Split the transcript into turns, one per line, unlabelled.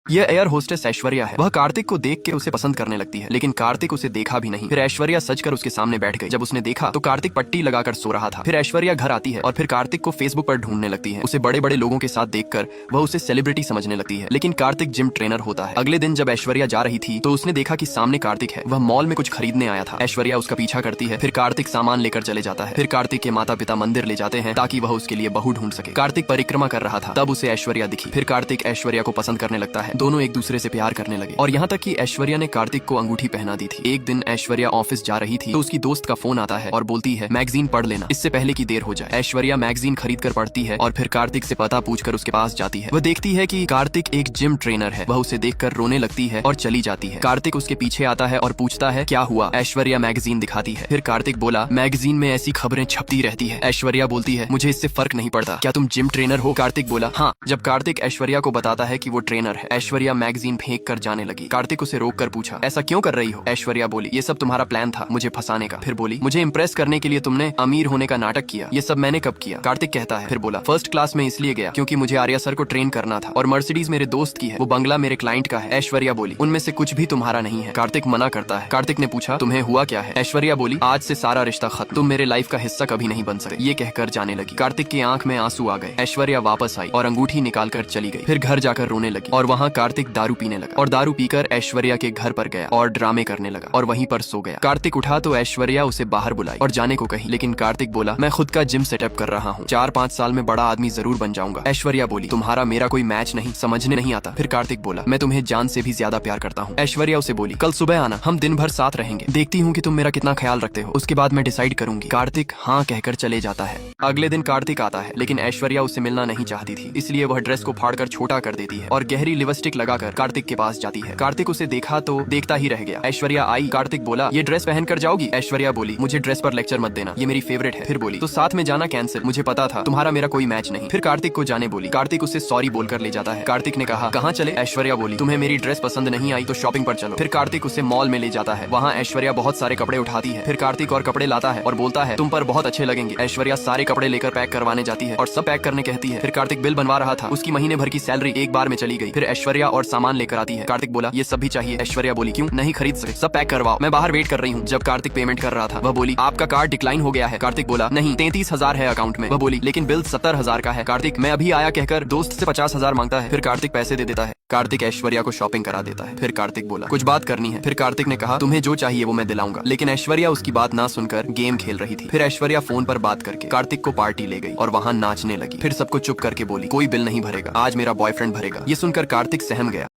यह air hostess Aishwarya है। वह कार्तिक को देख के उसे पसंद करने लगती है, लेकिन कार्तिक उसे देखा भी नहीं। फिर ऐश्वर्या सच कर उसके सामने बैठ गई। जब उसने देखा तो कार्तिक पट्टी लगाकर सो रहा था। फिर ऐश्वर्या घर आती है और फिर कार्तिक को फेसबुक पर ढूंढने लगती है। उसे बड़े बड़े लोगों के साथ देखकर वह उसे सेलिब्रिटी समझने लगती है, लेकिन कार्तिक जिम ट्रेनर होता है। अगले दिन जब ऐश्वर्या जा रही थी तो उसने देखा कि सामने कार्तिक है। वह मॉल में कुछ खरीदने आया था। ऐश्वर्या उसका पीछा करती है। फिर कार्तिक सामान लेकर चले जाता है। फिर कार्तिक के माता पिता मंदिर ले जाते हैं ताकि वह उसके लिए बहू ढूंढ सके। कार्तिक परिक्रमा कर रहा था, तब उसे ऐश्वर्या दिखी। फिर कार्तिक ऐश्वर्या को पसंद करने लगता है। दोनों एक दूसरे से प्यार करने लगे और यहाँ तक कि ऐश्वर्या ने कार्तिक को अंगूठी पहना दी थी। एक दिन ऐश्वर्या ऑफिस जा रही थी तो उसकी दोस्त का फोन आता है और बोलती है मैगजीन पढ़ लेना, इससे पहले कि देर हो जाए। ऐश्वर्या मैगजीन खरीद कर पढ़ती है और फिर कार्तिक से पता पूछकर उसके पास जाती है। वह देखती है कि कार्तिक एक जिम ट्रेनर है। वह उसे देखकर रोने लगती है और चली जाती है। कार्तिक उसके पीछे आता है और पूछता है क्या हुआ। ऐश्वर्या मैगजीन दिखाती है। फिर कार्तिक बोला मैगजीन में ऐसी खबरें छपती रहती है। ऐश्वर्या बोलती है मुझे इससे फर्क नहीं पड़ता, क्या तुम जिम ट्रेनर हो। कार्तिक बोला हाँ। जब कार्तिक ऐश्वर्या को बताता है कि वो ट्रेनर है, ऐश्वर्या मैगजीन फेंक कर जाने लगी। कार्तिक उसे रोक कर पूछा ऐसा क्यों कर रही हो। ऐश्वर्या बोली ये सब तुम्हारा प्लान था मुझे फंसाने का। फिर बोली मुझे इम्प्रेस करने के लिए तुमने अमीर होने का नाटक किया। ये सब मैंने कब किया। कार्तिक कहता है। फिर बोला फर्स्ट क्लास में इसलिए गया क्योंकि मुझे आर्या सर को ट्रेन करना था और मर्सिडीज मेरे दोस्त की है, वो बंगला मेरे क्लाइंट का है। ऐश्वर्या बोली उनमें से कुछ भी तुम्हारा नहीं है। कार्तिक मना करता है। कार्तिक ने पूछा तुम्हें हुआ क्या है। ऐश्वर्या बोली आज से सारा रिश्ता खत्म, तुम मेरे लाइफ का हिस्सा कभी नहीं बन सकते। ये कहकर जाने लगी। कार्तिक की आंख में आंसू आ गए। ऐश्वर्या वापस आई और अंगूठी निकाल कर चली गई। फिर घर जाकर रोने लगी और वहाँ कार्तिक दारू पीने लगा और दारू पीकर ऐश्वर्या के घर पर गया और ड्रामे करने लगा और वहीं पर सो गया। कार्तिक उठा तो ऐश्वर्या उसे बाहर बुलाई और जाने को कही, लेकिन कार्तिक बोला मैं खुद का जिम सेटअप कर रहा हूँ, 4-5 साल में बड़ा आदमी जरूर बन जाऊंगा। ऐश्वर्या बोली तुम्हारा मेरा कोई मैच नहीं, समझने नहीं आता। फिर कार्तिक बोला मैं तुम्हें जान से भी ज्यादा प्यार करता हूँ। ऐश्वर्या उसे बोली कल सुबह आना, हम दिन भर साथ रहेंगे, देखती हूँ कि तुम मेरा कितना ख्याल रखते हो, उसके बाद मैं डिसाइड करूंगी। कार्तिक हाँ कहकर चले जाता है। अगले दिन कार्तिक आता है, लेकिन ऐश्वर्या उससे मिलना नहीं चाहती थी, इसलिए वह ड्रेस को फाड़कर छोटा कर देती है और गहरी लिपस्टिक लगाकर कार्तिक के पास जाती है। कार्तिक उसे देखा तो देखता ही रह गया। ऐश्वर्या आई। कार्तिक बोला ये ड्रेस पहन कर जाओगी। ऐश्वर्या बोली मुझे ड्रेस पर लेक्चर मत देना, ये मेरी फेवरेट है। फिर बोली तो साथ में जाना कैंसिल, मुझे पता था तुम्हारा मेरा कोई मैच नहीं। फिर कार्तिक को जाने बोली। कार्तिक उसे सॉरी बोलकर ले जाता है। कार्तिक ने कहा कहाँ चले। ऐश्वर्या बोली तुम्हें मेरी ड्रेस पसंद नहीं आई तो शॉपिंग पर चलो। फिर कार्तिक उसे मॉल में ले जाता है। वहाँ ऐश्वर्या बहुत सारे कपड़े उठाती है। फिर कार्तिक और कपड़े लाता है और बोलता है तुम पर बहुत अच्छे लगेंगे। ऐश्वर्या सारे कपड़े लेकर पैक करवाने जाती है और सब पैक करने कहती है। फिर कार्तिक बिल बनवा रहा था, उसकी महीने भर की सैलरी एक बार में चली गई। फिर ऐश्वर्या और सामान लेकर आती है। कार्तिक बोला ये सब भी चाहिए। ऐश्वर्या बोली क्यों, नहीं खरीद सके, सब पैक करवाओ, मैं बाहर वेट कर रही हूँ। जब कार्तिक पेमेंट कर रहा था वह बोली आपका कार्ड डिक्लाइन हो गया है। कार्तिक बोला नहीं 33,000 है अकाउंट में। वह बोली लेकिन बिल 70,000 का है। कार्तिक मैं अभी आया कहकर दोस्त से 50,000 मांगता है। फिर कार्तिक पैसे दे देता है। कार्तिक ऐश्वर्या को शॉपिंग करा देता है। फिर कार्तिक बोला कुछ बात करनी है। फिर कार्तिक ने कहा तुम्हें जो चाहिए वो मैं दिलाऊंगा, लेकिन ऐश्वर्या उसकी बात ना सुनकर गेम खेल रही थी। फिर ऐश्वर्या फोन पर बात करके कार्तिक को पार्टी ले गई और वहाँ नाचने लगी। फिर सबको चुप करके बोली कोई बिल नहीं भरेगा, आज मेरा बॉयफ्रेंड भरेगा। ये सुनकर कार्तिक सहम गया।